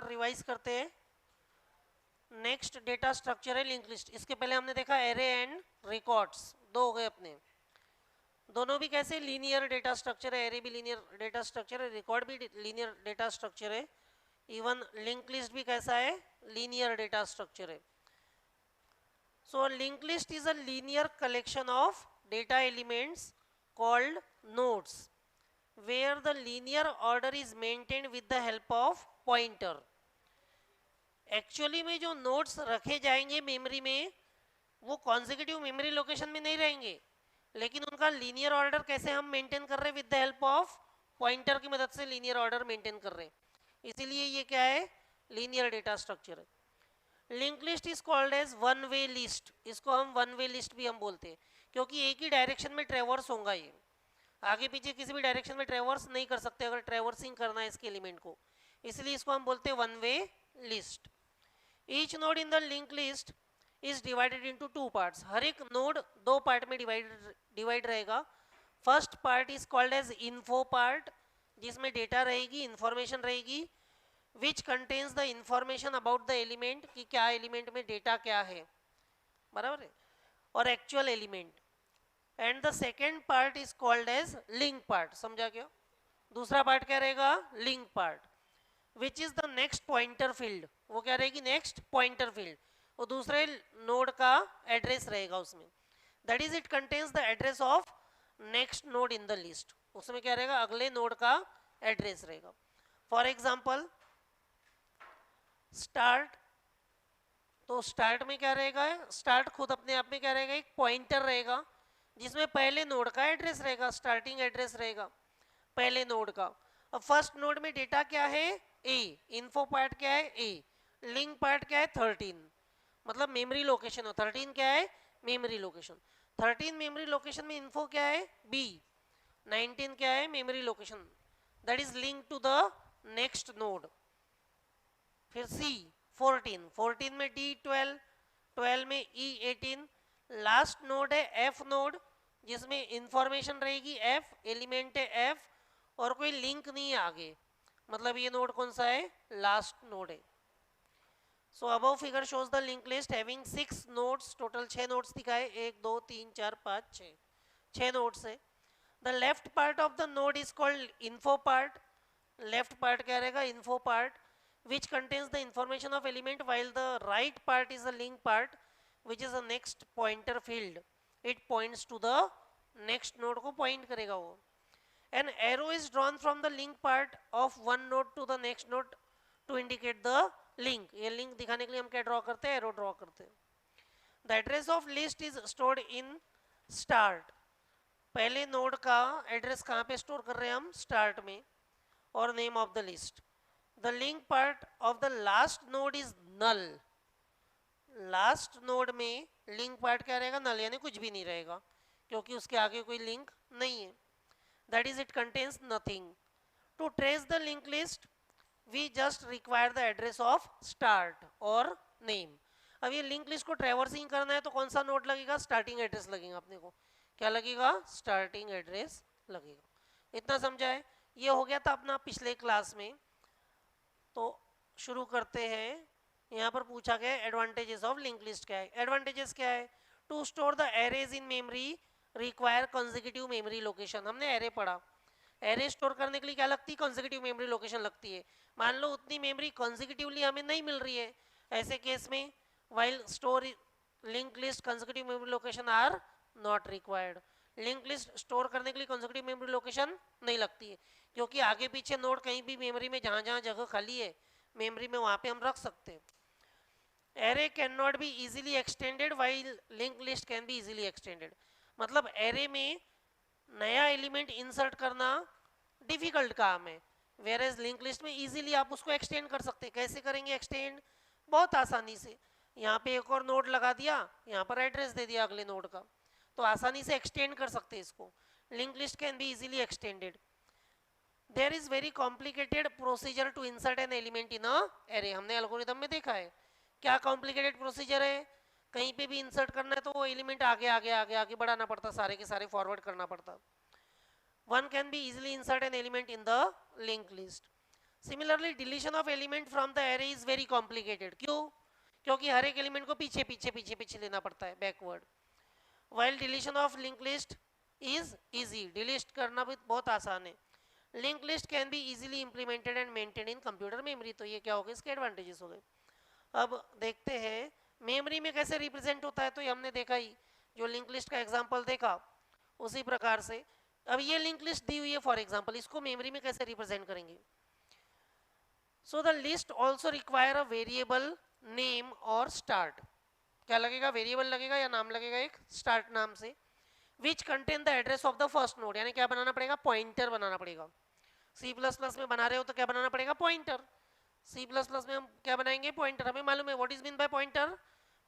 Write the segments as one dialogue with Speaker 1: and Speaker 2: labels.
Speaker 1: Revise करते हैं। Next data structure है लिंक लिस्ट। इसके पहले हमने देखा एरे एंड रिकॉर्ड्स, दो हो गए अपने। दोनों भी कैसे लीनियर डेटा स्ट्रक्चर है, एरे भी लीनियर डेटा स्ट्रक्चर है, रिकॉर्ड भी लीनियर डेटा स्ट्रक्चर है, इवन लिंक लिस्ट भी कैसा है, लीनियर डेटा स्ट्रक्चर है। So a linked list is a linear collection of data elements called nodes where the linear order is maintained with the help of pointer. Actually में जो nodes रखे जाएंगे memory में वो कॉन्जिक्यूटिव मेमोरी लोकेशन में नहीं रहेंगे, लेकिन उनका लीनियर ऑर्डर कैसे हम मेंटेन कर रहे हैं, with the help of pointer की मदद से लीनियर ऑर्डर मेंटेन कर रहे हैं। इसीलिए ये क्या है, लीनियर डेटा स्ट्रक्चर है। Link list is called as one way list. इसको हम वन वे लिस्ट भी हम बोलते हैं, क्योंकि एक ही डायरेक्शन में ट्रेवर्स होगा, ये आगे पीछे किसी भी डायरेक्शन में ट्रेवर्स नहीं कर सकते अगर ट्रेवर्सिंग करना है इसके एलिमेंट को, इसलिए इसको हम बोलते हैं one way list. Each node in the link list is divided into two parts. हर एक नोड दो पार्ट में डिवाइड रहेगा। First part is called as info part, जिसमें डेटा रहेगी, इंफॉर्मेशन रहेगी, which contains the information about the element कि क्या एलिमेंट में डेटा क्या है, बराबर है, और actual element. And the second part is called as link part. समझा क्या? दूसरा पार्ट क्या रहेगा, link part, which is the next pointer field. वो क्या रहेगी, नेक्स्ट पॉइंटर फील्ड, वो दूसरे नोड का एड्रेस रहेगा उसमें। That is it contains the address of next node in the list. उसमें क्या रहेगा, अगले नोड का एड्रेस रहेगा। फॉर एग्जाम्पल स्टार्ट, तो स्टार्ट में क्या रहेगा, स्टार्ट खुद अपने आप में क्या रहेगा, एक पॉइंटर रहेगा जिसमें पहले नोड का एड्रेस रहेगा, स्टार्टिंग एड्रेस रहेगा पहले नोड का। अब फर्स्ट नोड में डेटा क्या है, ए, इन्फो पार्ट क्या है, ए, लिंक पार्ट क्या है, 13, मतलब मेमोरी लोकेशन हो। 13 क्या है, मेमोरी लोकेशन। 13 मेमोरी लोकेशन में इन्फो क्या है, बी, 19 क्या है, memory location, that is link to the next node. फिर सी 14, 14 में डी 12, 12 में ई 18, लास्ट नोड है एफ नोड, जिसमें इंफॉर्मेशन रहेगी एफ, एलिमेंट है एफ, और कोई लिंक नहीं है आगे, मतलब ये नोड कौन सा है, लास्ट नोड है। So above figure shows the link list having 6 nodes, total 6 nodes दिखाए, 1 2 3 4 5 6, 6 नोड्स है। The left part of the node is called info part. Left part क्या रहेगा, info part, which contains the information of element, while the right part is a link part which is a next pointer field. It points to the next node को point करेगा वो। An arrow is drawn from the link part of one node to the next node to indicate the link. ये link दिखाने के लिए हम क्या draw करते हैं, arrow draw करते हैं। The address of list is stored in start. पहले नोड का एड्रेस कहाँ पे स्टोर कर रहे हैं हम, स्टार्ट में, और name of the list. The link part of the last node is null. Last node में लिंक पार्ट क्या रहेगा, नल, यानी कुछ भी नहीं रहेगा, क्योंकि उसके आगे कोई लिंक नहीं है। That is it contains nothing. To trace the link list we just require the address of start और नेम। अब ये लिंक लिस्ट को ट्रेवर्सिंग करना है तो कौन सा नोड लगेगा, स्टार्टिंग एड्रेस लगेगा अपने को। क्या लगेगा, स्टार्टिंग एड्रेस लगेगा। इतना समझा है। ये हो गया था अपना पिछले क्लास में। तो शुरू करते हैं। यहाँ पर पूछा गया एडवांटेजेस ऑफ लिंक लिस्ट क्या है। एडवांटेजेस क्या है, to store the arrays in memory require consecutive memory location. हमने एरे पढ़ा, एरे स्टोर करने के लिए क्या लगती है, कंसेक्यूटिव मेमोरी लोकेशन लगती है। मान लो उतनी मेमोरी कंसेक्यूटिवली हमें नहीं मिल रही है, ऐसे केस में while store link list consecutive memory location are not required. Link list store करने के लिए कंसेक्यूटिव मेमोरी लोकेशन नहीं लगती है, क्योंकि आगे पीछे नोड कहीं भी मेमोरी में जहाँ जहाँ जगह खाली है मेमोरी में वहाँ पे हम रख सकते हैं। Array can not be easily extended while link list can be easily extended. मतलब एरे में नया एलिमेंट इंसर्ट करना डिफिकल्ट काम है, वेयर एज लिंक लिस्ट में इजीली आप उसको एक्सटेंड कर सकते हैं। कैसे करेंगे एक्सटेंड, बहुत आसानी से। यहाँ पे एक और नोड लगा दिया, यहाँ पर एड्रेस दे दिया अगले नोड का, तो आसानी से एक्सटेंड कर सकते हैं इसको। Link list can be easily extended. There is very complicated procedure to insert an element in a array. हमने एल्गोरिथम में देखा है क्या कॉम्प्लिकेटेड प्रोसीजर है। कहीं पे भी इंसर्ट करना है तो वो एलिमेंट आगे आगे आगे आगे बढ़ाना पड़ता, सारे के सारे फॉरवर्ड करना पड़ता। One can be easily insert an element in the link list. Similarly deletion of element from the array is very complicated. क्यों? क्योंकि हर एक एलिमेंट को पीछे पीछे पीछे पीछे लेना पड़ता है, backward. While deletion of link list is easy, delete करना भी बहुत आसान है. Link list can be easily implemented and maintain in computer memory. तो ये क्या हो गए, इसके एडवांटेजेस हो गए. अब देखते हैं मेमोरी में कैसे रिप्रेजेंट होता है. तो ये हमने देखा ही, जो लिंक लिस्ट का एग्जांपल देखा उसी प्रकार से. अब ये लिंक लिस्ट दी हुई है फॉर एग्जांपल, इसको मेमोरी में कैसे रिप्रेजेंट करेंगे. So the list also require a variable name और स्टार्ट. क्या लगेगा, वेरिएबल लगेगा या नाम लगेगा एक स्टार्ट नाम से, which contain the address of the first node. यानी क्या बनाना पड़ेगा, पॉइंटर बनाना पड़ेगा. सी प्लस प्लस में बना रहे हो तो क्या बनाना पड़ेगा, पॉइंटर. सी प्लस प्लस में हम क्या बनाएंगे, पॉइंटर. हमें मालूम है what is mean bye pointer.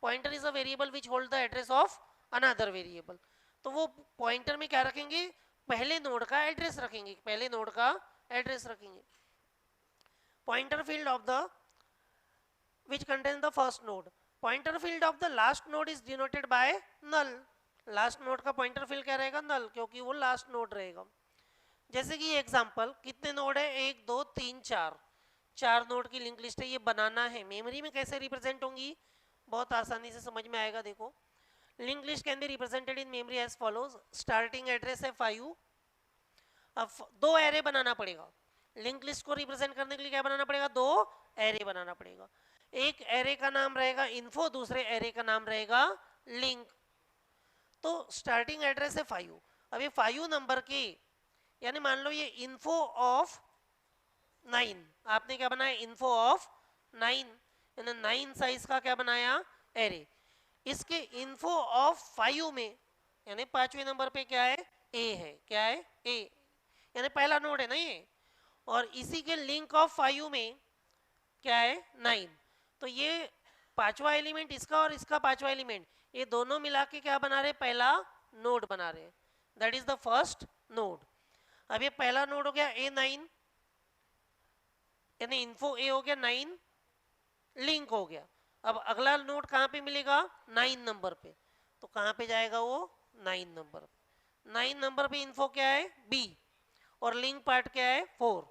Speaker 1: Pointer is a variable which hold the address of another variable. तो वो पॉइंटर में क्या रखेंगे, पहले नोड का एड्रेस रखेंगे, पहले नोड का एड्रेस रखेंगे. Pointer field of the which contains the first node. Pointer field of the last node is denoted by null. Last node का पॉइंटर फील्ड क्या रहेगा, नल, क्योंकि वो लास्ट नोड रहेगा. जैसे कि एग्जांपल, कितने नोड है, 1 2 3 4, 4 नोड की लिंक लिस्ट है. ये बनाना है मेमोरी में, कैसे रिप्रेजेंट होंगी, बहुत आसानी से समझ में आएगा. देखो, link list can be represented in memory as follows. Starting address है 5. अब दो एरे बनाना पड़ेगा. लिंक लिस्ट को रिप्रेजेंट करने के लिए क्या बनाना पड़ेगा, दो एरे बनाना पड़ेगा. एक एरे का नाम रहेगा इन्फो, दूसरे एरे का नाम रहेगा लिंक. तो स्टार्टिंग एड्रेस है 5. अब ये 5 नंबर के, यानी मान लो ये इन्फो ऑफ 9, आपने क्या बनाया, इन्फो ऑफ 9, यानी 9 साइज का क्या बनाया, एरे. इसके इन्फो ऑफ 5 में, यानी 5वें नंबर पे क्या है, ए है. क्या है, ए, यानी पहला नोड है ना ये. और इसी के लिंक ऑफ 5 में क्या है, 9. तो ये पांचवा एलिमेंट इसका और इसका पांचवा एलिमेंट, ये दोनों मिला के क्या बना रहे, पहला नोड बना रहे. That is the first node. अब ये पहला नोड हो गया A9, यानी इन्फो ए हो गया, 9 लिंक हो गया. अब अगला नोड कहाँ पे मिलेगा, 9 नंबर पे. तो कहाँ पे जाएगा वो, 9 नंबर पे. 9 नंबर पे इन्फो क्या है, B, और लिंक पार्ट क्या है, 4.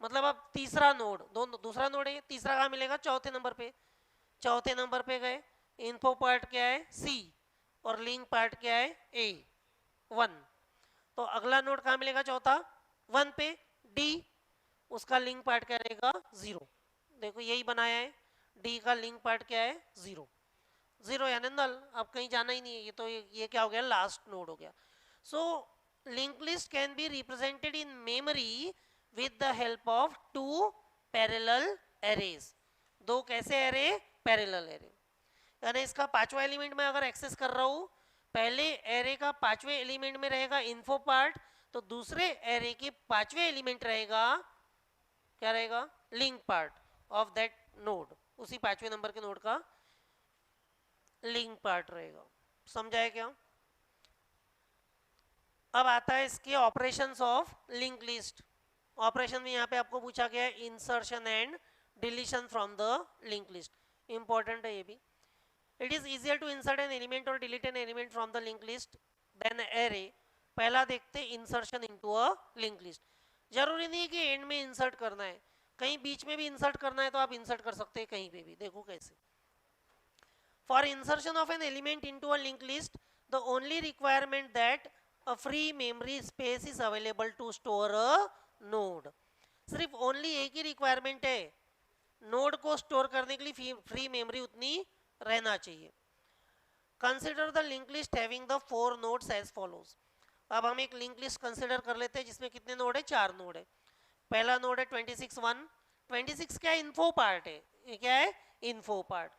Speaker 1: मतलब अब तीसरा नोड, दूसरा नोड है, तीसरा कहाँ मिलेगा, चौथे नंबर पे. चौथे नंबर पे गए, इन्फो पार्ट क्या है, C, और लिंक पार्ट क्या है, A, 1. तो अगला नोड कहाँ मिलेगा, चौथा, 1 पे, D, उसका लिंक पार्ट क्या रहेगा, 0. देखो यही बनाया है, D का लिंक पार्ट क्या है, 0. 0 यानी नल, अब कहीं जाना ही नहीं है. ये तो ये क्या हो गया, लास्ट नोड हो गया. So link list can be represented in memory with the help of two parallel arrays. दो कैसे एरे, पैरेलल एरे. यानी इसका पांचवा एलिमेंट में अगर एक्सेस कर रहा हूं, पहले एरे का पांचवें एलिमेंट में रहेगा इन्फो पार्ट, तो दूसरे एरे के पांचवें एलिमेंट रहेगा, क्या रहेगा, link part of that node. उसी पांचवें नंबर के नोड का लिंक पार्ट रहेगा. समझाया क्या. अब आता है इसके operations of link list. Operation में यहाँ पे आपको पूछा गया है insertion and deletion from the link list. Important है ये भी. It is easier to insert an element और delete an element from the link list then array. पहला देखते insertion into a link list. जरूरी नहीं कि एंड में इंसर्ट करना है, कहीं बीच में भी इंसर्ट करना है तो आप इंसर्ट कर सकते हैं कहीं पे भी. देखो कैसे. For insertion of an element into a link list, the only requirement that a free memory space is available to store a node. सिर्फ ओनली एक ही रिक्वायरमेंट है, नोड को स्टोर करने के लिए फ्री मेमोरी उतनी रहना चाहिए. Consider the link list having the 4 nodes as follows. अब हम एक लिंक लिस्ट कंसिडर कर लेते हैं जिसमें कितने नोड है, 4 नोड है. पहला नोड है 26 1. 26 क्या है, इन्फो पार्ट है. ये क्या है, इन्फो पार्ट.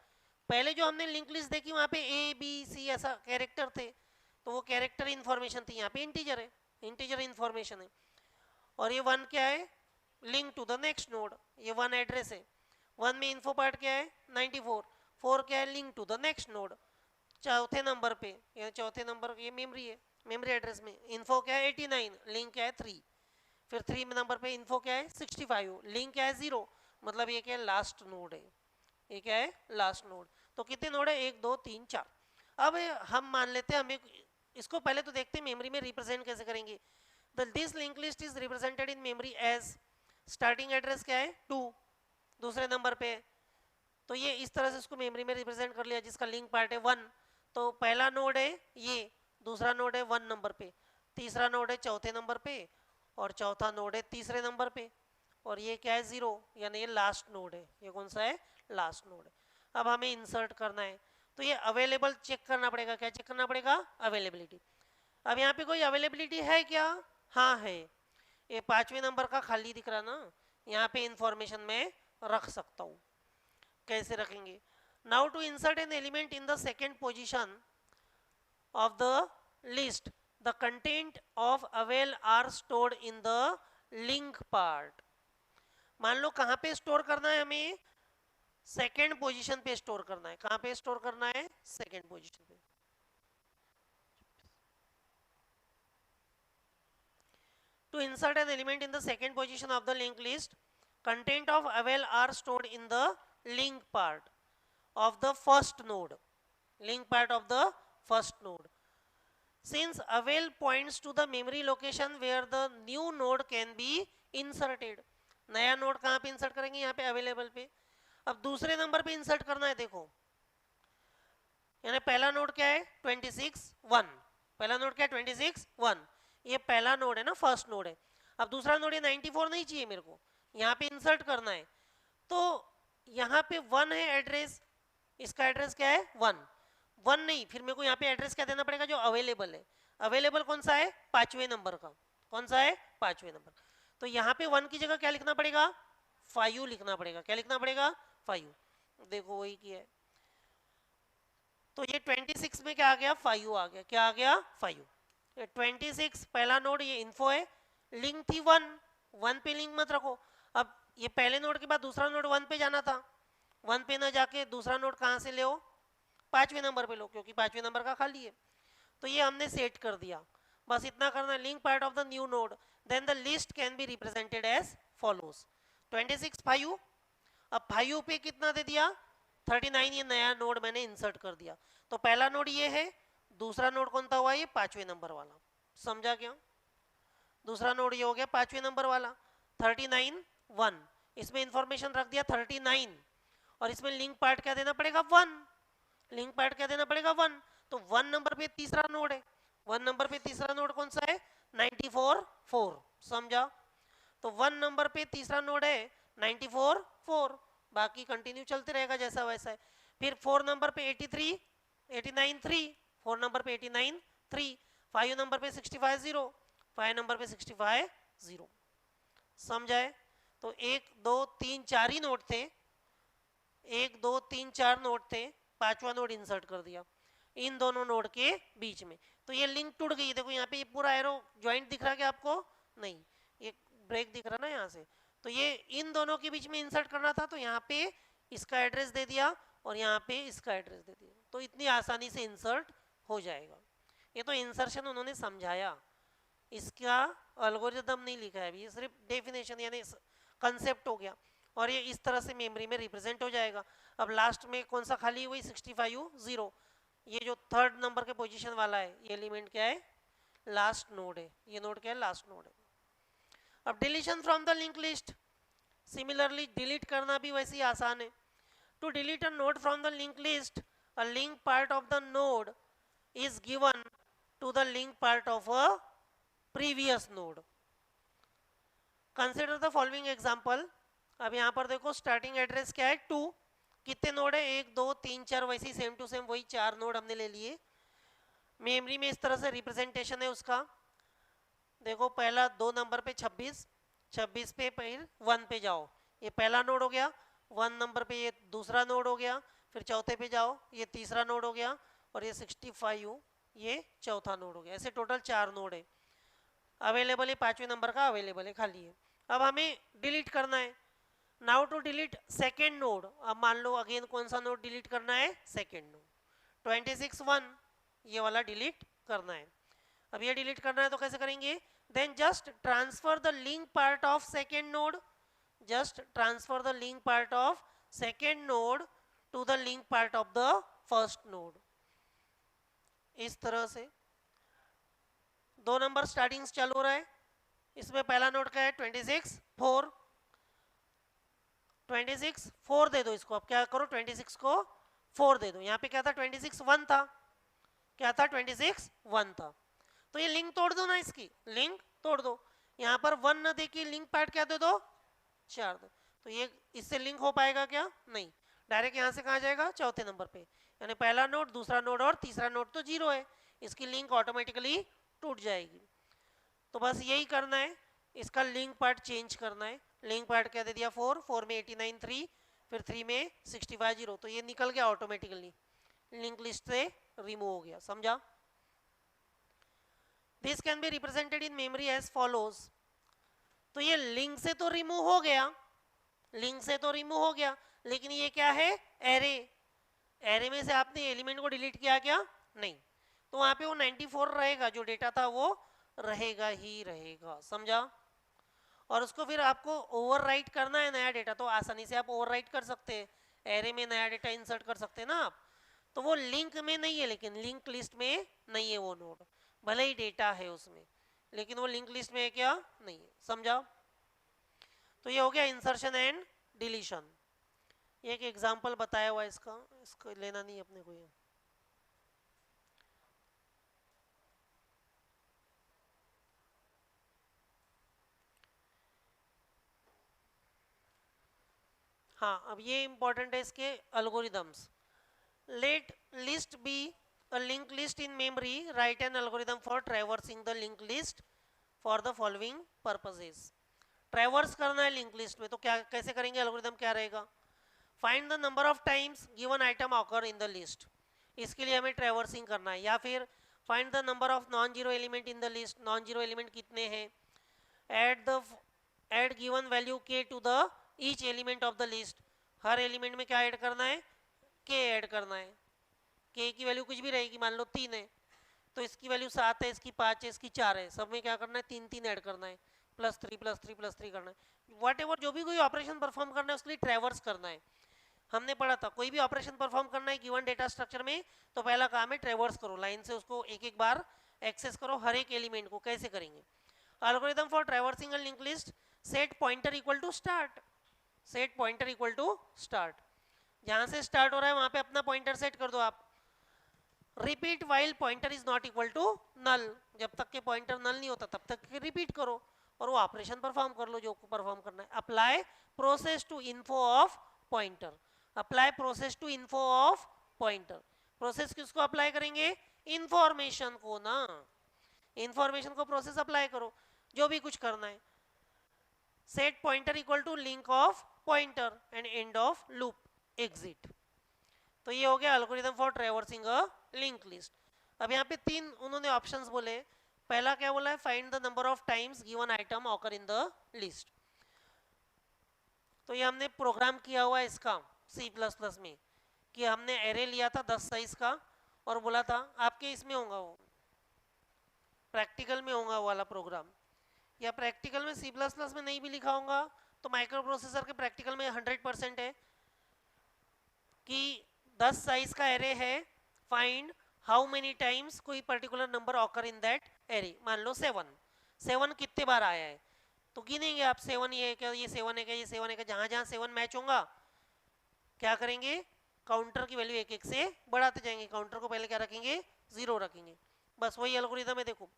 Speaker 1: पहले जो हमने लिंक लिस्ट देखी वहां पे A B C ऐसा कैरेक्टर थे, तो वो कैरेक्टर इंफॉर्मेशन थी. यहाँ पे इंटीजर है, इंटीजर इंफॉर्मेशन है. और ये 1 क्या है, link to the next node. ये 1 एड्रेस है. 1 में इन्फो पार्ट क्या है, 94. 4 क्या है, link to the next node. चौथे नंबर पे, ये चौथे नंबर, ये मेमोरी है, मेमोरी एड्रेस में इन्फो क्या है 89, लिंक क्या है 3. फिर 3 नंबर पे इन्फो क्या है 65, लिंक क्या है 0. मतलब ये क्या है, लास्ट नोड है. ये क्या है, लास्ट नोड. तो कितने नोड है, 1 2 3 4. अब हम मान लेते हैं, हमें इसको पहले तो देखते हैं मेमोरी में रिप्रेजेंट कैसे करेंगे. This linked list is represented in memory as starting address क्या है 2, दूसरे नंबर पे। तो ये इस तरह से इसको मेमोरी में रिप्रेजेंट कर लिया, जिसका लिंक पार्ट है 1। तो पहला नोड है ये, दूसरा नोड है 1 नंबर पे, तीसरा नोड है चौथे नंबर पे, और चौथा नोड है तीसरे नंबर पे, और ये क्या है 0, यानी ये लास्ट नोड है। ये कौन सा है? लास्ट नोड है। अब हमें इंसर्ट करना है, तो ये अवेलेबल चेक करना पड़ेगा। क्या चेक करना पड़ेगा? अवेलेबिलिटी। अब यहाँ पे कोई अवेलेबिलिटी है क्या? हाँ है। ये 5वें नंबर का खाली दिख रहा ना, यहाँ पे इंफॉर्मेशन में रख सकता हूँ। कैसे रखेंगे? Now to insert an element in the second position of the list, the content of avail are stored in the link part. मान लो कहां पे स्टोर करना है हमें? सेकेंड पोजीशन पे स्टोर करना है। कहां पे स्टोर करना है? सेकेंड पोजीशन पे। To insert an element in the second position of the linked list, content of avail are stored in the link part of the first node. Link part of the first node. Since avail points to the memory location where the new node can be inserted. नया node कहां पे insert करेंगे? यहाँ पे available पे। अब दूसरे number पे इंसर्ट करना है। देखो यानी पहला नोड क्या है? 26 1। पहला नोड क्या है? 26 1। ये पहला नोड है ना, फर्स्ट नोड है। अब दूसरा नोड, ये 94 नहीं चाहिए मेरे को, यहाँ पे इंसर्ट करना है। तो यहाँ पे 1 है एड्रेस, इसका एड्रेस क्या है? 1 1 नहीं, फिर मेरे को यहाँ पे एड्रेस क्या देना पड़ेगा? जो अवेलेबल है। अवेलेबल कौन सा है? 5वें नंबर का। कौन सा है? 5वें नंबर। तो यहाँ पे 1 की जगह क्या लिखना पड़ेगा? 5 लिखना पड़ेगा। क्या लिखना पड़ेगा? 5। देखो वही किया है। तो ये 26 में क्या आ गया? 5 आ गया। क्या आ गया? 5। ये 26 पहला नोड, ये इन्फो है। लिंक थी 1 पे लिंक मत रखो। अब ये पहले नोड के बाद दूसरा नोड 1 पे जाना था, 1 पे ना जाके दूसरा नोड कहाँ से ले हो? 5वें नंबर पे लो, क्योंकि 5वें नंबर का खाली है। तो ये हमने सेट कर दिया। बस इतना करना। Link part of the new node, then the list can be represented as follows. 26 5। अब 5 पे कितना दे दिया? 39। ये नया नोड मैंने इंसर्ट कर दिया। तो पहला नोड ये है, दूसरा नोड कौन सा हुआ? ये 5वें नंबर वाला। समझा क्या? दूसरा नोड ये हो गया 5वें नंबर वाला। 39 1, इसमें इंफॉर्मेशन रख दिया 39, और इसमें लिंक पार्ट क्या देना पड़ेगा? 1। लिंक पार्ट क्या देना पड़ेगा? 1। तो 1 नंबर पे तीसरा नोड है। 1 नंबर पे तीसरा नोड कौन सा है? 94 4। समझा? तो 1 नंबर पे तीसरा नोड है 94 4। बाकी कंटिन्यू चलते रहेगा जैसा वैसा है। फिर 4 नंबर पे 83 89 3। 4 नंबर पे 89 3। 5 नंबर पे 65 0। 5 नंबर पे 65 0। समझाए? तो 1 2 3 4 ही नोड थे। 1 2 3 4 नोड थे, 5वां नोड इंसर्ट कर दिया इन दोनों नोड के बीच में। तो ये लिंक टूट गई। देखो यहाँ पे ये पूरा एरो ज्वाइंट दिख रहा है क्या आपको? नहीं, ये ब्रेक दिख रहा ना यहाँ से। तो ये इन दोनों के बीच में इंसर्ट करना था, तो यहाँ पे इसका एड्रेस दे दिया और यहाँ पे इसका एड्रेस दे दिया। तो इतनी आसानी से इंसर्ट हो जाएगा। ये तो इंसर्शन उन्होंने समझाया, इसका एल्गोरिथम नहीं लिखा है। ये सिर्फ डेफिनेशन यानी कंसेप्ट हो गया, और ये इस तरह से मेमोरी में रिप्रेजेंट हो जाएगा। अब लास्ट में कौन सा खाली हुई? 65 0। ये जो थर्ड नंबर के पोजीशन वाला है, ये एलिमेंट क्या है? लास्ट नोड है। ये नोड क्या है? लास्ट नोड है। अब deletion from the link list, similarly delete करना भी वैसे ही आसान है। To delete a node from the link list, a link part of the node is given to the link part of a previous node. Consider the following example. अब यहाँ पर देखो स्टार्टिंग एड्रेस क्या है? 2। कितने नोड है? 1 2 3 4, वैसे ही same to same वही 4 नोड हमने ले लिए। मेमोरी में इस तरह से रिप्रेजेंटेशन है उसका। देखो पहला 2 नंबर पे 26, 26 पे फिर 1 पे जाओ, ये पहला नोड हो गया। 1 नंबर पे ये दूसरा नोड हो गया। फिर चौथे पे जाओ, ये तीसरा नोड हो गया। और ये 65 ये चौथा नोड हो गया। ऐसे टोटल 4 नोड है। अवेलेबल है 5वें नंबर का, अवेलेबल है, खाली है। अब हमें डिलीट करना है। Now to delete second node. अब मान लो अगेन कौन सा नोड डिलीट करना है? Second node. 26 1 ये वाला डिलीट करना है। अब ये डिलीट करना है तो कैसे करेंगे? Then just transfer the link part of second node, just transfer the link part of second node to the link part of the first node. इस तरह से 2 नंबर स्टार्टिंग चालू हो रहा है। इसमें पहला नोड क्या है? 26 4। 26 4 दे दो इसको, अब क्या करो 26 को 4 दे दो। यहाँ पे क्या था 26 1 था, क्या था 26 1 था। तो ये लिंक तोड़ दो ना, इसकी लिंक तोड़ दो। यहाँ पर 1 न दे के लिंक पैड क्या दे दो 4 दो। तो ये इससे लिंक हो पाएगा क्या? नहीं। डायरेक्ट यहाँ से कहाँ जाएगा? चौथे नंबर पे, यानी पहला नोड, दूसरा नोड और तीसरा नोड तो जीरो है, इसकी लिंक ऑटोमेटिकली टूट जाएगी। तो बस यही करना है, इसका लिंक पार्ट चेंज करना है। लिंक पार्ट क्या दे दिया 4, 4 में 89 3, फिर 3 में 65 0, तो ये निकल गया ऑटोमेटिकली, लिंक लिस्ट से रिमूव हो गया। समझा? This can be represented in memory as follows. तो ये लिंक से तो रिमूव हो गया, लिंक से तो रिमूव हो गया, लेकिन ये क्या है? एरे। एरे में से आपने एलिमेंट को डिलीट किया क्या? नहीं। तो वहां पे वो 94 रहेगा, जो डेटा था वो रहेगा ही रहेगा। समझा? और उसको फिर आपको ओवरराइट करना है नया डेटा, तो आसानी से आप ओवरराइट कर सकते हैं, एरे में नया डेटा इंसर्ट कर सकते हैं ना आप। तो वो लिंक में नहीं है, लेकिन लिंक लिस्ट में नहीं है वो नोड, भले ही डेटा है उसमें, लेकिन वो लिंक लिस्ट में है क्या? नहीं है। समझा? तो ये हो गया इंसर्शन एंड डिलीशन। एक एग्जांपल बताया हुआ इसका, इसको लेना नहीं अपने को ये। हाँ, अब ये इंपॉर्टेंट है इसके algorithms. Let list be a linked list in memory, write an algorithm for traversing the linked list for the following purposes. Traverse करना है लिंक लिस्ट में, तो क्या कैसे करेंगे? एल्गोरिदम क्या रहेगा? Find the number of times given item occur in the list, इसके लिए हमें ट्रैवर्सिंग करना है। या फिर find the number of non zero element in the list, non zero element कितने हैं। Add given value K to the each element of the list, हर एलिमेंट में क्या ऐड करना है? के ऐड करना है। के की वैल्यू कुछ भी रहेगी, मान लो 3 है, तो इसकी वैल्यू 7 है, इसकी 5 है, इसकी 4 है, सब में क्या करना है? 3 3 ऐड करना है, +3 +3 +3 करना है। वट एवर जो भी कोई ऑपरेशन परफॉर्म करना है उसके लिए ट्रैवर्स करना है। हमने पढ़ा था कोई भी ऑपरेशन परफॉर्म करना है गिवन डेटा स्ट्रक्चर में, तो पहला काम है ट्रैवर्स करो, लाइन से उसको एक एक बार एक्सेस करो हर एक एलिमेंट को। कैसे करेंगे? Algorithm for traversing a link list, set pointer equal to start, set pointer equal to start, जहां से स्टार्ट हो रहा है वहां पे अपना पॉइंटर सेट कर दो आप। Repeat while pointer is not equal to null, जब तक के पॉइंटर नल नहीं होता तब तक रिपीट करो और वो ऑपरेशन परफॉर्म कर लो जो परफॉर्म करना है। Apply process to info of pointer, apply process to info of pointer. Process किसको अप्लाई करेंगे? इंफॉर्मेशन को ना, इंफॉर्मेशन को प्रोसेस अप्लाई करो जो भी कुछ करना है। Set pointer equal to link of pointer end end of loop exit. तो ये हो गया algorithm for traversing a link list. अब यहाँ पे 3 उन्होंने ऑप्शंस बोले। पहला क्या बोला है? Find the number of times given item occur in the list. तो ये हमने प्रोग्राम किया हुआ है इसका C++ में, कि हमने एरे लिया था 10 साइज का और बोला था, आपके इसमें होगा वो प्रैक्टिकल में होगा वो वाला प्रोग्राम, या प्रैक्टिकल में C++ में नहीं भी लिखा होगा तो माइक्रो प्रोसेसर के प्रैक्टिकल में 100% है कि 10 साइज का एरे है, फाइंड हाउ मेनी टाइम्स कोई particular number occur in that array. मान लो 7, 7 कितने बार आया है, तो गिनेंगे आप 7 ये है क्या, ये 7 है क्या, ये 7 है क्या, जहां जहां 7 मैच होगा क्या करेंगे? काउंटर की वैल्यू एक एक से बढ़ाते जाएंगे, काउंटर को पहले क्या रखेंगे? 0 रखेंगे। बस वही एल्गोरिथम है। देखो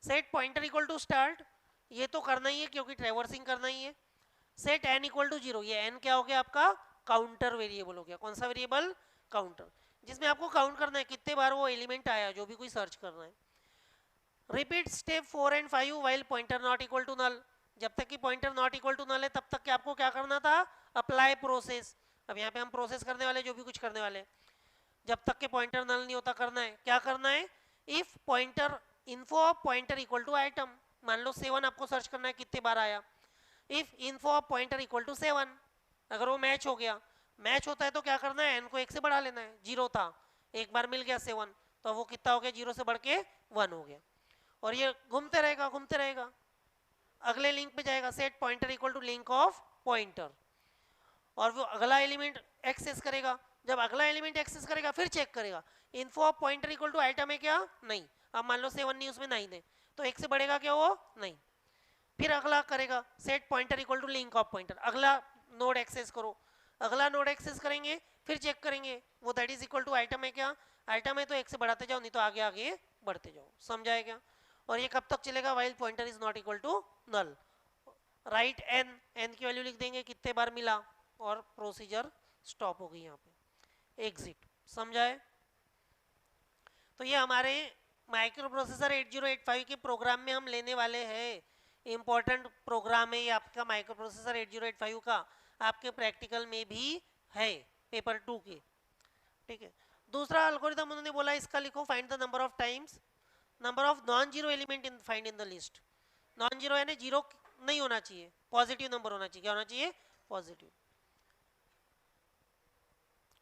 Speaker 1: set pointer equal to start, ये तो करना ही है क्योंकि ट्रैवर्सिंग करना ही है। सेट n इक्वल टू 0, ये n क्या हो गया आपका? काउंटर वेरिएबल हो गया। कौन सा वेरिएबल? काउंटर, जिसमें आपको काउंट करना है कितने बार वो एलिमेंट आया जो भी कोई सर्च करना है। Repeat step 4 and 5 while pointer not equal to null, जब तक कि pointer not equal to null है तब तक कि आपको क्या करना था? Apply process. अब यहाँ पे हम प्रोसेस करने वाले, जो भी कुछ करने वाले, जब तक के पॉइंटर नल नहीं होता करना है। क्या करना है? If pointer info of pointer equal to item, मान लो 7 आपको सर्च करना है कितने बार आया, if info of pointer equal to 7, अगर वो मैच हो गया, मैच होता है तो क्या करना है? n को 1 से बढ़ा लेना है। 0 था, एक बार मिल गया 7, तो वो कितना हो गया? 0 से बढ़ के 1 हो गया, और ये घूमते रहेगा घूमते रहेगा, अगले लिंक पे जाएगा। Set pointer equal to link of pointer, और वो अगला एलिमेंट एक्सेस करेगा। जब अगला एलिमेंट एक्सेस करेगा फिर चेक करेगा info of pointer equal to item है क्या? नहीं। अब मान लो 7 नहीं, उसमें 9 है, तो 1 से बढ़ेगा क्या वो? नहीं। फिर अगला करेगा set pointer equal to link of pointer, अगला नोड एक्सेस करो, अगला नोड एक्सेस करेंगे, फिर चेक करेंगे वो that is equal to item है क्या, आइटम है तो एक से बढ़ाते जाओ, नहीं तो आगे आगे बढ़ते जाओ, समझाए क्या। और ये कब तक चलेगा, while pointer is not equal to null, write N, N की वैल्यू लिख देंगे कितने बार मिला, और प्रोसीजर स्टॉप हो गई यहाँ पे, एग्जिट, समझाए। तो ये हमारे माइक्रो प्रोसेसर 8085 के प्रोग्राम में हम लेने वाले हैं, इंपॉर्टेंट प्रोग्राम है ये आपका माइक्रो प्रोसेसर 8085 का, आपके प्रैक्टिकल में भी है पेपर 2 के, ठीक है। दूसरा एल्गोरिथम उन्होंने बोला इसका लिखो, find the number of times, number of non zero element in find in the list, non zero यानी जीरो नहीं होना चाहिए, पॉजिटिव नंबर होना चाहिए, क्या होना चाहिए, positive.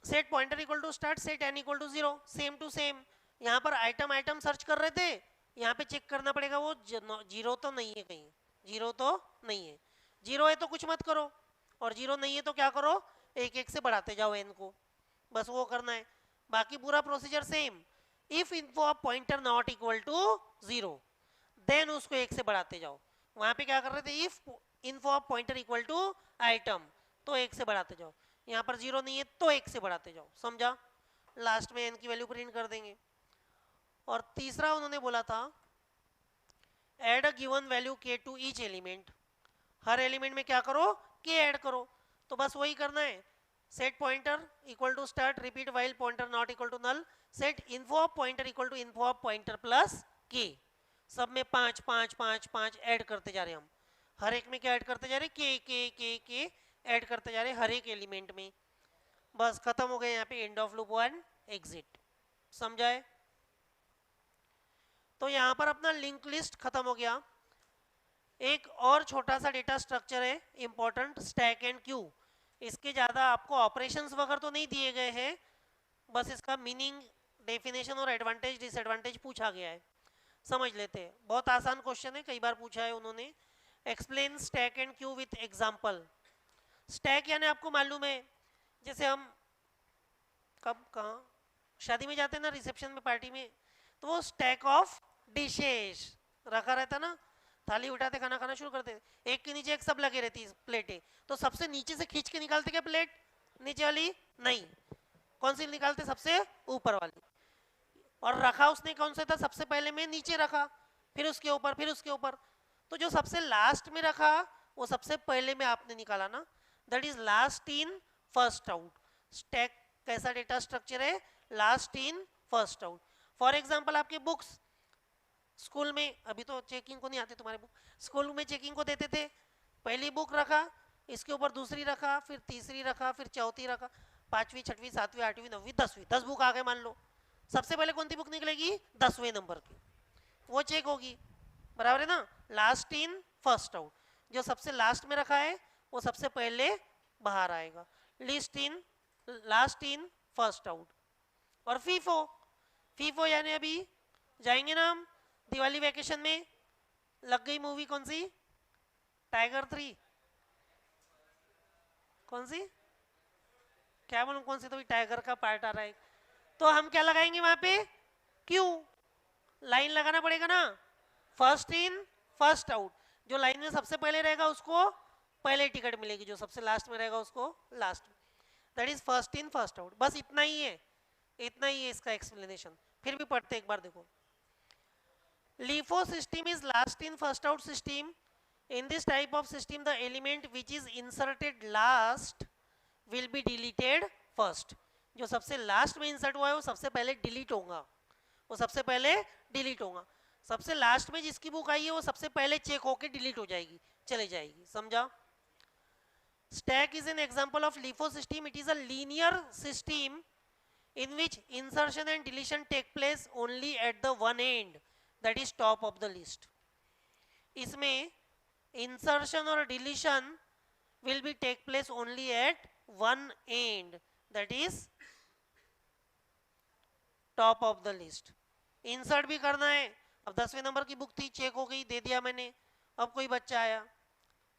Speaker 1: Set pointer equal to start, set N equal to zero, same to same, यहाँ पर आइटम आइटम सर्च कर रहे थे, यहाँ पे चेक करना पड़ेगा वो जीरो तो नहीं है, कहीं जीरो तो नहीं है, जीरो है तो कुछ मत करो, और जीरो नहीं है तो क्या करो, एक एक से बढ़ाते जाओ एन को, बस वो करना है, बाकी पूरा procedure same. If info of pointer not equal to zero, then उसको एक से बढ़ाते जाओ, वहां पे क्या कर रहे थे, if info of pointer equal to item, तो एक से बढ़ाते जाओ, यहाँ पर जीरो नहीं है तो एक से बढ़ाते जाओ, समझा, लास्ट में एन की वैल्यू प्रिंट कर देंगे। और तीसरा उन्होंने बोला था add a given value K to each element, हर एलिमेंट में क्या करो, के ऐड करो, तो बस वही करना है, set pointer equal to start repeat while pointer not equal to null, set info of pointer equal to info of pointer plus K, सब में पांच पांच पांच पांच ऐड करते जा रहे हम, हर एक में क्या ऐड करते जा रहे, के ऐड करते जा रहे हर एक एलिमेंट में, बस खत्म हो गया यहाँ पे and of loop one, exit, समझाए। तो यहाँ पर अपना लिंक लिस्ट खत्म हो गया। एक और छोटा सा डेटा स्ट्रक्चर है इंपॉर्टेंट, स्टैक एंड क्यू, इसके ज़्यादा आपको ऑपरेशंस वगैरह तो नहीं दिए गए हैं, बस इसका मीनिंग, डेफिनेशन और एडवांटेज डिसएडवांटेज पूछा गया है, समझ लेते हैं, बहुत आसान क्वेश्चन है, कई बार पूछा है उन्होंने। Explain stack and Q with example, stack यानी आपको मालूम है, जैसे हम कब कहाँ शादी में जाते हैं ना, रिसेप्शन में पार्टी में, तो वो स्टैक ऑफ डिशेस रखा रहता ना, थाली उठाते खाना खाना शुरू करते, एक के नीचे एक सब लगे रहती प्लेटें, तो सबसे नीचे से खींच के निकालते क्या प्लेट, नीचे वाली नहीं, कौन सी निकालते, सबसे ऊपर वाली, और रखा उसने कौन सा था, सबसे पहले में नीचे रखा, फिर उसके ऊपर, फिर उसके ऊपर, तो जो सबसे लास्ट में रखा वो सबसे पहले में आपने निकाला ना, that is last in first out, stack कैसा डेटा स्ट्रक्चर है, last in first out. For example आपके बुक्स स्कूल में, अभी तो चेकिंग को नहीं आते तुम्हारे बुक, स्कूल में चेकिंग को देते थे, पहली बुक रखा, इसके ऊपर दूसरी रखा, फिर तीसरी रखा, फिर चौथी रखा, पांचवी छठवीं सातवीं आठवीं नौवीं दसवीं, 10 बुक आ गए मान लो, सबसे पहले कौन सी बुक निकलेगी, 10वें नंबर की, वो चेक होगी, बराबर है ना, लास्ट इन फर्स्ट आउट, जो सबसे लास्ट में रखा है वो सबसे पहले बाहर आएगा, list in, last in first out. और फीफो, फीफो यानी अभी जाएंगे ना हम दिवाली वैकेशन में, लग गई मूवी कौन सी, टाइगर 3, कौन सी, क्या बोलूं कौन सी, तो टाइगर का पार्ट आ रहा है, तो हम क्या लगाएंगे वहां पे, क्यू, लाइन लगाना पड़ेगा ना, फर्स्ट इन फर्स्ट आउट, जो लाइन में सबसे पहले रहेगा उसको पहले टिकट मिलेगी, जो सबसे लास्ट में रहेगा उसको लास्ट में, that is first in first out, बस इतना ही है, इतना ही है इसका एक्सप्लेनेशन, फिर भी पढ़ते एक बार देखो। LIFO system is last in first out system. In this type of system the element which is inserted last will be deleted first, जो सबसे लास्ट में इंसर्ट हुआ है वो सबसे पहले डिलीट होगा, वो सबसे पहले डिलीट होगा, सबसे लास्ट में जिसकी बुक आई है वो सबसे पहले चेक होके डिलीट हो जाएगी, चले जाएगी, समझा। Stack is an example of LIFO system. It is a linear system in which insertion and deletion take place only at the one end, that is top of the list. इसमें insertion और deletion will be take place only at one end, that is top of the list. insert भी करना है, अब 10वें number की book थी, check हो गई, दे दिया मैंने, अब कोई बच्चा आया,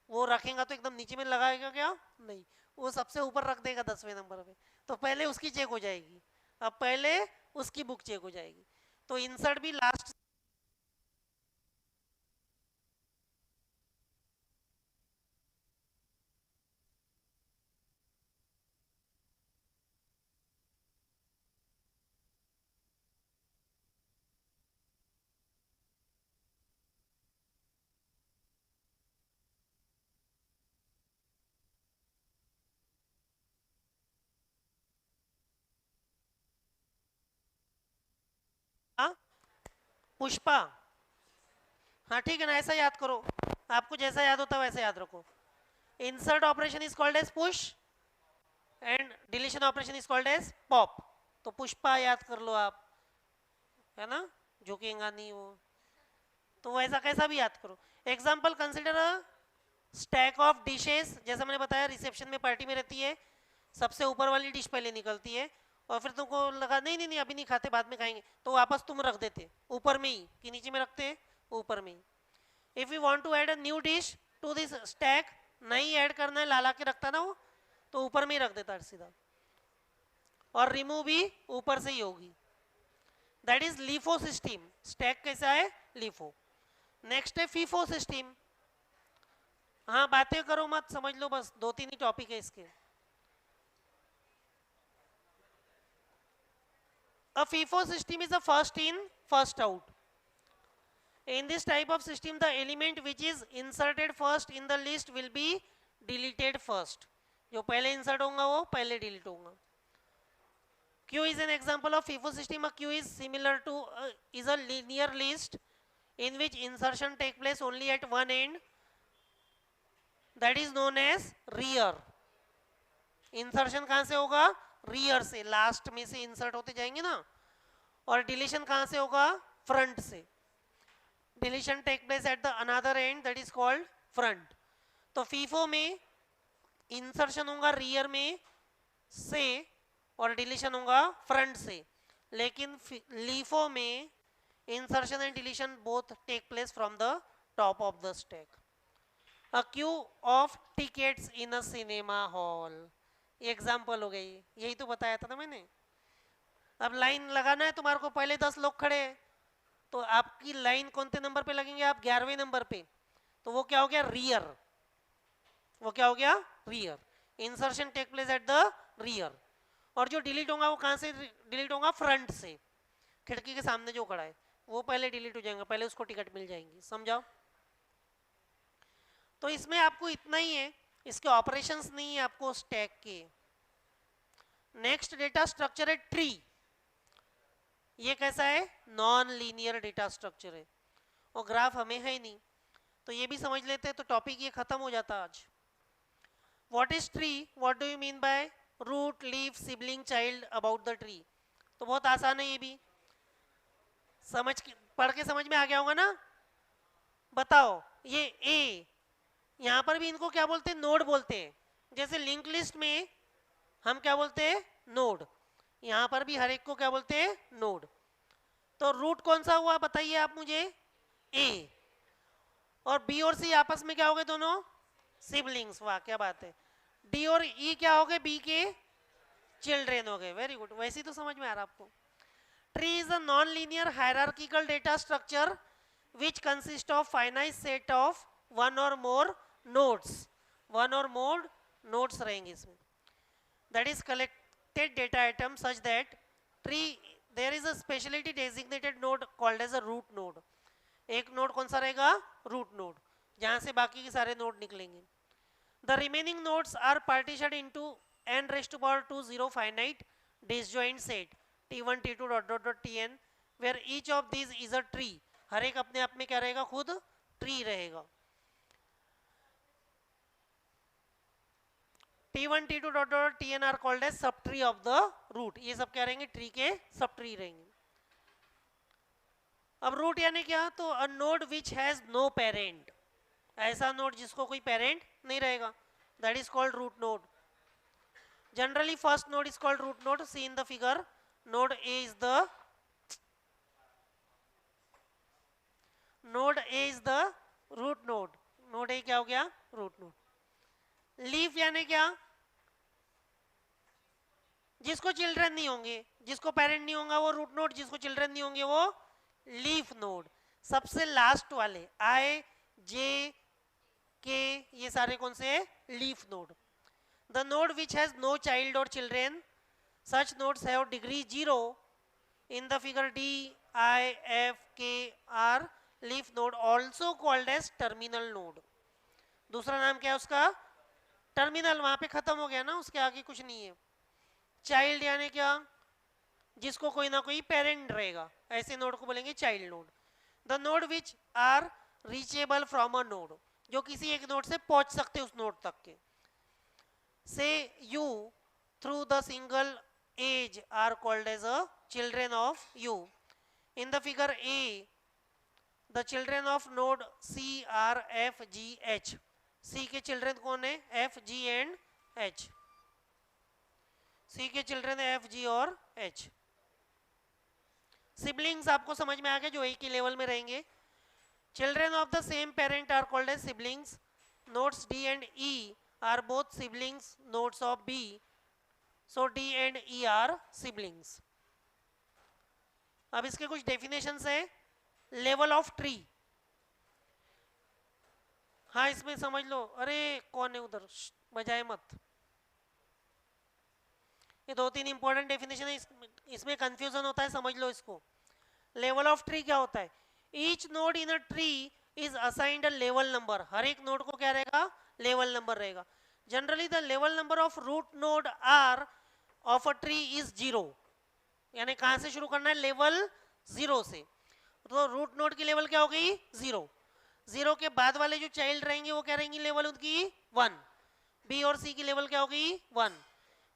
Speaker 1: वो रखेगा तो एकदम नीचे में लगाएगा क्या, नहीं, वो सबसे ऊपर रख देगा 10वें नंबर पे, तो पहले उसकी चेक हो जाएगी, अब पहले उसकी बुक चेक हो जाएगी, तो इंसर्ट भी लास्ट, पुष्पा, हाँ ठीक है ना, ऐसा याद करो, आपको जैसा याद होता है वैसा याद रखो. Insert operation is called as push and deletion operation is called as pop. तो पुष्पा याद कर लो आप, है ना, झुकेगा नहीं वो, तो वैसा कैसा भी याद करो. Example, consider a stack of dishes. जैसा मैंने बताया रिसेप्शन में पार्टी में रहती है, सबसे ऊपर वाली डिश पहले निकलती है और फिर तुमको लगा नहीं नहीं नहीं अभी नहीं खाते बाद में खाएंगे, तो वापस तुम रख देते ऊपर में ही कि नीचे में रखते ऊपर में ही. If you want to add a new dish to this stack, नहीं ऐड करना है ला के रखता ना वो, तो ऊपर में ही रख देता सीधा, और रिमूव भी ऊपर से ही होगी. That is LIFO system. Stack कैसा है, लीफो. नेक्स्ट है फीफो सिस्टम. हाँ बातें करो मत, समझ लो बस, 2-3 ही टॉपिक है इसके. A FIFO system is a first in, first out. In this type of system, the element which is inserted first in the list will be deleted first. जो पहले insert होगा वो पहले delete होगा. Q is an example of FIFO system. A queue is similar to is a linear list in which insertion take place only at one end. That is known as rear. Insertion कहाँ से होगा, rear से, last में से insert होते जाएंगे ना. और डिलीशन कहाँ से होगा, फ्रंट से. Deletion take place at the another end, that is called front. तो फीफो में इंसर्शन होगा रियर में से और डिलीशन होगा फ्रंट से, लेकिन लीफो में insertion and deletion both take place from the top of the stack. A queue of tickets in a cinema hall. Example हो गई, यही तो बताया था ना मैंने. अब लाइन लगाना है तुम्हारे को, पहले 10 लोग खड़े हैं, तो आपकी लाइन कौन से नंबर पे लगेंगे, आप 11वें नंबर पे, तो वो क्या हो गया, रियर. वो क्या हो गया, rear. Insertion take place at the rear. और जो डिलीट होगा वो कहां से डिलीट होगा, फ्रंट से. खिड़की के सामने जो खड़ा है वो पहले डिलीट हो जाएगा, पहले उसको टिकट मिल जाएंगी. समझाओ. तो इसमें आपको इतना ही है, इसके ऑपरेशंस नहीं है आपको स्टैक के. नेक्स्ट डेटा स्ट्रक्चर है ट्री. ये कैसा है, नॉन लीनियर डेटा स्ट्रक्चर है, और ग्राफ हमें है ही नहीं, तो ये भी समझ लेते हैं तो टॉपिक ये खत्म हो जाता आज. What is tree, what do you mean by root, leaf, sibling, child, about the tree. तो बहुत आसान है ये भी, समझ के पढ़ के समझ में आ गया होगा ना. बताओ, ये ए, यहां पर भी इनको क्या बोलते हैं, नोड बोलते हैं. जैसे लिंक लिस्ट में हम क्या बोलते हैं, नोड, यहां पर भी हर एक को क्या बोलते हैं, नोड. तो रूट कौन सा हुआ बताइए आप मुझे, ए. और बी और सी आपस में क्या हो गए, दोनों सिबलिंग्स. वाह क्या बात है. डी और ई क्या हो गए, बी के चिल्ड्रेन हो गए. वेरी गुड, वैसे ही तो समझ में आ रहा आपको. Tree is a non linear hierarchical data structure which consist of finite set of one or more nodes. one or more nodes रहेंगे इसमें. that is collected data item such that tree there is a specialty designated node called as a root node. एक node कौन सा रहेगा, root node, जहां से बाकी के सारे नोड निकलेंगे. the remaining nodes are partitioned into n raised to power 2 0 finite disjoint set t1 t2 dot dot dot tn where each of these is a tree. हर एक अपने आप में क्या रहेगा, खुद ट्री रहेगा. T1, T2 dot dot Tn are called as sub tree of the root. ये सब क्या रहेंगे, ट्री के सब ट्री रहेंगे. अब रूट यानी क्या, तो a node which has no parent. ऐसा नोड जिसको कोई पेरेंट नहीं रहेगा, that is called root node. Generally first node is called root node. See in the figure, node A is the node A is the root node. Node A क्या हो गया, root node. Leaf यानी क्या, जिसको children नहीं होंगे, जिसको parent नहीं होगा वो रूट नोड, जिसको चिल्ड्रन नहीं होंगे वो लीफ नोड. सबसे लास्ट वाले आई जे के ये सारे कौन से, leaf node. The node which has no child और children, such nodes have degree 0. In the figure D I F K R leaf node, also called as terminal node. दूसरा नाम क्या है उसका, टर्मिनल. वहां पे खत्म हो गया ना, उसके आगे कुछ नहीं है. चाइल्ड यानी क्या, जिसको कोई ना कोई पेरेंट रहेगा, ऐसे नोड को बोलेंगे child node. The node which are reachable from a node, जो किसी एक नोड से पहुंच सकते उस नोड तक के. से U through the single edge are called as a children of U. In the figure A the children of node C are F G H. C के चिल्ड्रेन कौन है? F G and H. C के children है F जी और H. Siblings आपको समझ में आ गया, जो एक ही लेवल में रहेंगे. Children of the same parent are called as siblings. Nodes D and E are both siblings nodes of B, so D and E are siblings. अब इसके कुछ डेफिनेशंस है. लेवल ऑफ ट्री, हाँ इसमें समझ लो. अरे कौन है उधर, बजाए मत. ये 2-3 इंपॉर्टेंट डेफिनेशन है, इसमें कंफ्यूजन होता है, समझ लो इसको. लेवल ऑफ ट्री क्या होता है? Each node in a tree is assigned a level number. हर एक नोड को क्या रहेगा? लेवल नंबर रहेगा. Generally the level number of root node are of a tree is 0. यानी कहां से शुरू करना है? लेवल 0 से. तो रूट नोड की लेवल क्या हो गई? 0. 0 के बाद वाले जो चाइल्ड रहेंगे वो क्या रहेंगी? लेवल उनकी 1. बी और सी की लेवल क्या होगी? 1.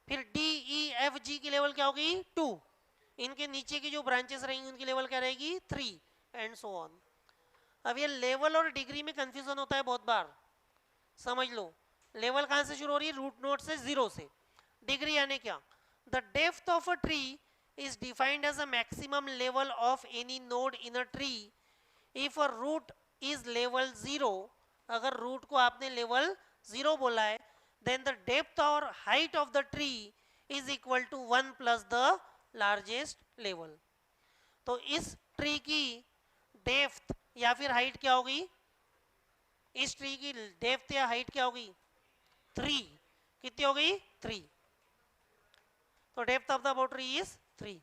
Speaker 1: फिर डी ई एफ जी की लेवल क्या होगी? 2. इनके नीचे की जो ब्रांचेस रहेंगी उनकी लेवल क्या रहेगी? 3 एंड सो ऑन. अब ये लेवल और डिग्री में कंफ्यूजन होता है बहुत बार, समझ लो. लेवल कहां से शुरू हो रही है? रूट नोड से, 0 से. डिग्री यानी क्या? The depth of a tree is defined as a maximum level of any node in a tree if a root is level 0. अगर रूट को आपने लेवल 0 बोला है, then the depth or height of the tree is equal to 1 plus the largest level. तो इस tree की depth या फिर हाइट क्या होगी? इस ट्री की डेप्थ या हाइट क्या होगी? 3. कितनी हो गई? 3. तो depth of the tree is 3.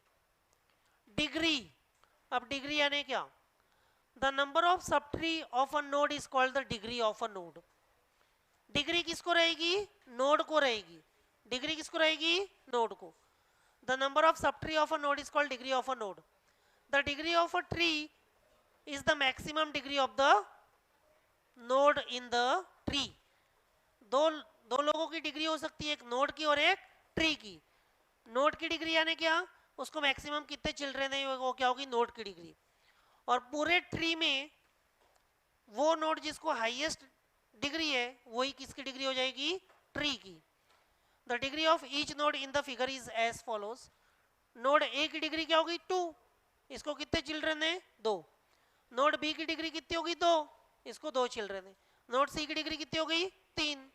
Speaker 1: Degree, अब डिग्री यानी क्या? द नंबर ऑफ सब tree of a node is called the degree of a node. Degree किसको रहेगी? नोड को रहेगी. डिग्री किसको रहेगी? नोड को. द नंबर ऑफ सब tree of a node is called degree of a node. The degree of a tree is the maximum degree of the node in the tree. दो लोगों की degree हो सकती है, एक नोड की और एक ट्री की. नोड की डिग्री यानी क्या? उसको मैक्सिमम कितने चिल्ड्रेन है वो क्या होगी? नोड की डिग्री. और पूरे ट्री में वो नोड जिसको हाईएस्ट डिग्री है वही किसकी डिग्री हो जाएगी? ट्री की. The degree of each node in the figure is as follows. Node A की डिग्री क्या होगी? 2. इसको कितने चिल्ड्रन है? 2. नोड बी की डिग्री कितनी होगी? 2. इसको 2 चिल्ड्रन है. नोड सी की डिग्री कितनी हो गई? 3.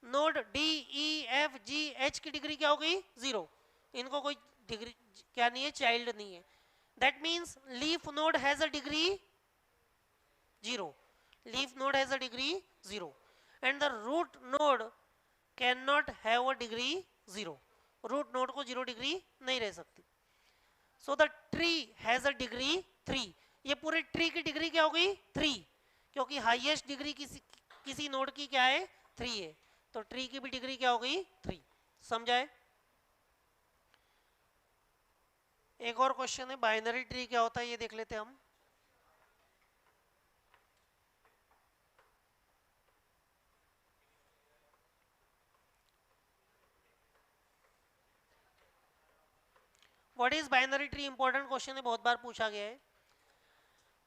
Speaker 1: Node D E F G H की डिग्री क्या हो गई? 0. इनको कोई डिग्री क्या नहीं है? चाइल्ड नहीं है. That means leaf node has a degree 0. Leaf node has a degree 0 and the root node can not have a degree 0. Root node को 0 डिग्री नहीं रह सकती. So the tree has a degree 3. ये पूरे tree की degree क्या हो गई? 3, क्योंकि हाईएस्ट डिग्री किसी नोड की क्या है? 3 है. तो ट्री की भी डिग्री क्या हो गई? 3. समझाए? एक और क्वेश्चन है, बाइनरी ट्री क्या होता है ये देख लेते हैं हम. What is binary tree? Important question है, बहुत बार पूछा गया है.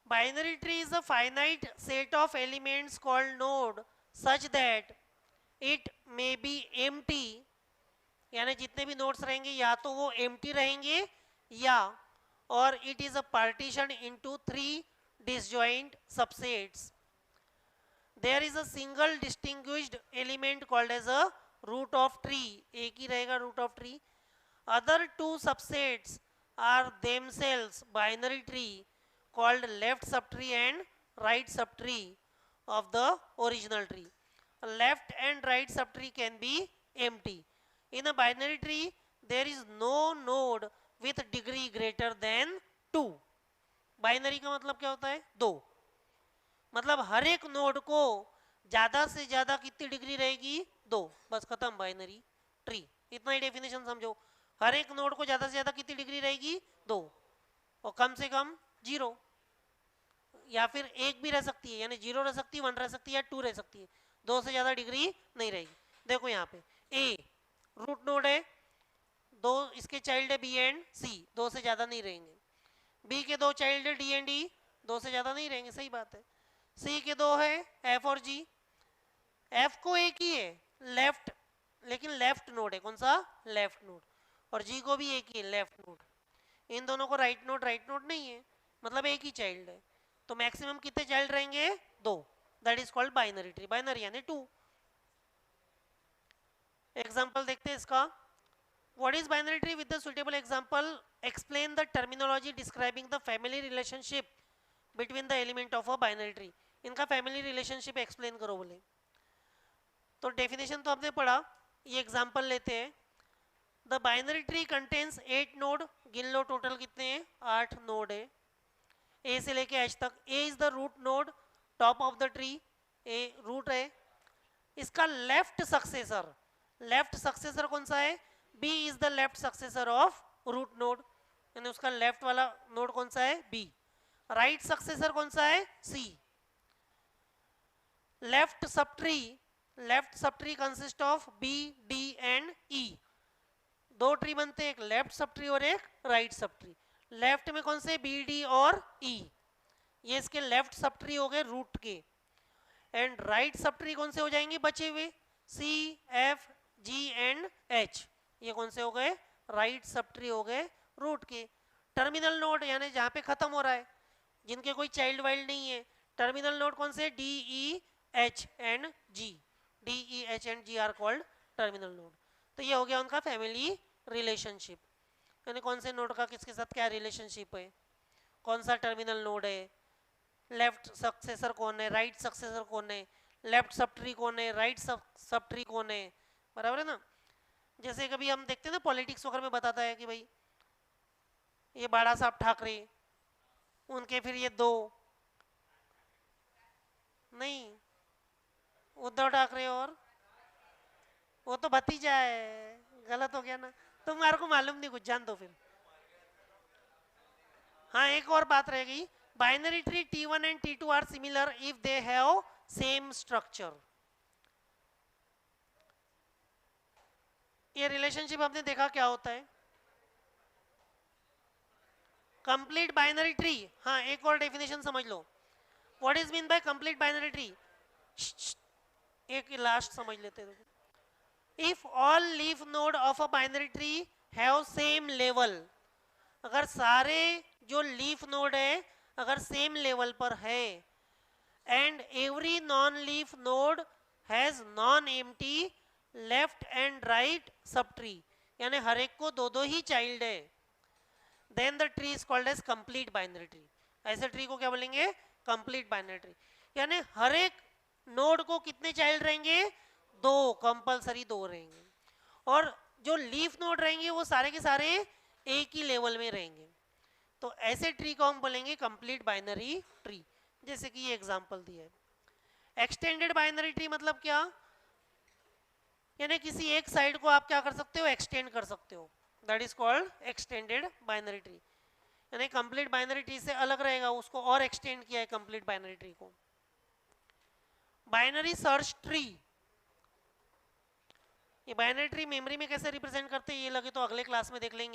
Speaker 1: Binary tree is a finite set of elements called node such that it may be empty. यानी जितने भी नोड्स रहेंगे या तो वो एम्प्टी रहेंगे या और it is a partition into 3 disjoint subsets. There is a single distinguished element called as a root of tree. एक ही रहेगा root of tree. Other 2 subsets are themselves binary tree called left subtree and right subtree of the original tree. Left and right subtree can be empty. In a binary tree there is no node with degree greater than 2. Binary का मतलब क्या होता है? 2. मतलब हर एक node को ज्यादा से ज्यादा कितनी डिग्री रहेगी? 2. बस खत्म बाइनरी ट्री. इतना ही डेफिनेशन समझो. हर एक नोड को ज्यादा से ज्यादा कितनी डिग्री रहेगी? 2 और कम से कम 0. या फिर एक भी रह सकती है, यानी 0 रह सकती है, 1 रह सकती है या 2 रह सकती है, 2 से ज्यादा डिग्री नहीं रहेगी। देखो यहाँ पे ए रूट नोड है, 2 इसके चाइल्ड है बी एंड सी, 2 से ज्यादा नहीं रहेंगे। बी के 2 चाइल्ड है डी एंड ई, 2 से ज्यादा नहीं रहेंगे, सही बात है। सी के 2 है एफ और जी, एफ को एक ही है लेफ्ट, लेकिन लेफ्ट नोड है, कौन सा लेफ्ट नोड, और जी को भी एक ही है लेफ्ट नोड। इन दोनों को राइट नोड नहीं है, मतलब एक ही चाइल्ड है, तो मैक्सिमम कितने चाइल्ड रहेंगे, 2। That is called binary tree, binary यानी 2। एग्जांपल देखते हैं इसका। What is binary tree with the suitable example, explain the terminology describing the family relationship between the element of a binary tree. इनका family relationship explain करो बोले, तो definition तो आपने पढ़ा, ये एग्जांपल लेते हैं। The binary tree contains 8 node, गिन लो टोटल कितने हैं, 8 नोड है ए से लेके एच तक। A is the root node, top of the tree, A root है। इसका लेफ्ट सक्सेसर कौन सा है, B is the left successor of root node, यानी उसका लेफ्ट वाला नोड कौन सा है, बी। राइट सक्सेसर कौन सा है, C. Left subtree consist of B D and E, 2 tree बनते हैं, एक लेफ्ट सब ट्री और एक राइट सब ट्री। लेफ्ट में कौन से, बी डी और ई, ये इसके लेफ्ट सब ट्री हो गए रूट के। एंड राइट सब ट्री कौन से हो जाएंगे बचे हुए, C F G and H, ये कौन से हो गए, राइट सब ट्री हो गए रूट के। टर्मिनल नोड यानी जहां पे खत्म हो रहा है, जिनके कोई चाइल्ड वाइल्ड नहीं है, टर्मिनल नोड कौन से, D E H and G, D E H and G are called terminal node. तो ये हो गया उनका फैमिली रिलेशनशिप, यानी कौन से नोड का किसके साथ क्या रिलेशनशिप है, कौन सा टर्मिनल नोड है, लेफ्ट सक्सेसर कौन है, राइट सक्सेसर कौन है, लेफ्ट सब ट्री कौन है, राइट सब ट्री कौन है, बराबर है ना। जैसे कभी हम देखते हैं ना पॉलिटिक्स वगैरह में बताता है कि भाई ये बाड़ा साहब ठाकरे, उनके फिर ये 2 नहीं, उद्धव ठाकरे और वो तो भतीजा है, गलत हो गया ना, तुम्हारे को मालूम नहीं कुछ, जान दो फिर। हाँ एक और बात रह गई, binary tree T1 and T2 are similar if they have same structure. ये रिलेशनशिप आपने देखा क्या होता है, कंप्लीट बाइनरी ट्री। हाँ एक और डेफिनेशन समझ लो, what is mean by complete binary tree, एक लास्ट समझ लेते हैं। If all leaf node of a binary tree have same level, अगर सारे जो लीफ नोड है अगर सेम लेवल पर है, and every non leaf node has non empty left and right sub tree, यानी हर एक को 2-2 ही चाइल्ड है, then the tree is called as complete binary tree. ऐसे ट्री को क्या बोलेंगे, कंप्लीट बाइनरी ट्री। यानी हर एक नोड को कितने चाइल्ड रहेंगे, 2, कंपलसरी 2 रहेंगे, और जो लीफ नोड रहेंगे वो सारे के सारे एक ही लेवल में रहेंगे। तो ऐसे ट्री को हम बोलेंगे कंप्लीट बाइनरी ट्री, जैसे कि ये एग्जांपल दिया है। एक्सटेंडेड बाइनरी ट्री मतलब क्या, यानी किसी एक साइड को आप क्या कर सकते हो, एक्सटेंड कर सकते हो, that is called extended binary tree. यानी कंप्लीट बाइनरी ट्री से अलग रहेगा, उसको और एक्सटेंड किया है कंप्लीट बाइनरी ट्री को। बाइनरी सर्च ट्री, ये बाइनरी ट्री मेमोरी में कैसे रिप्रेजेंट करते हैं ये लगे तो अगले क्लास में देख लेंगे।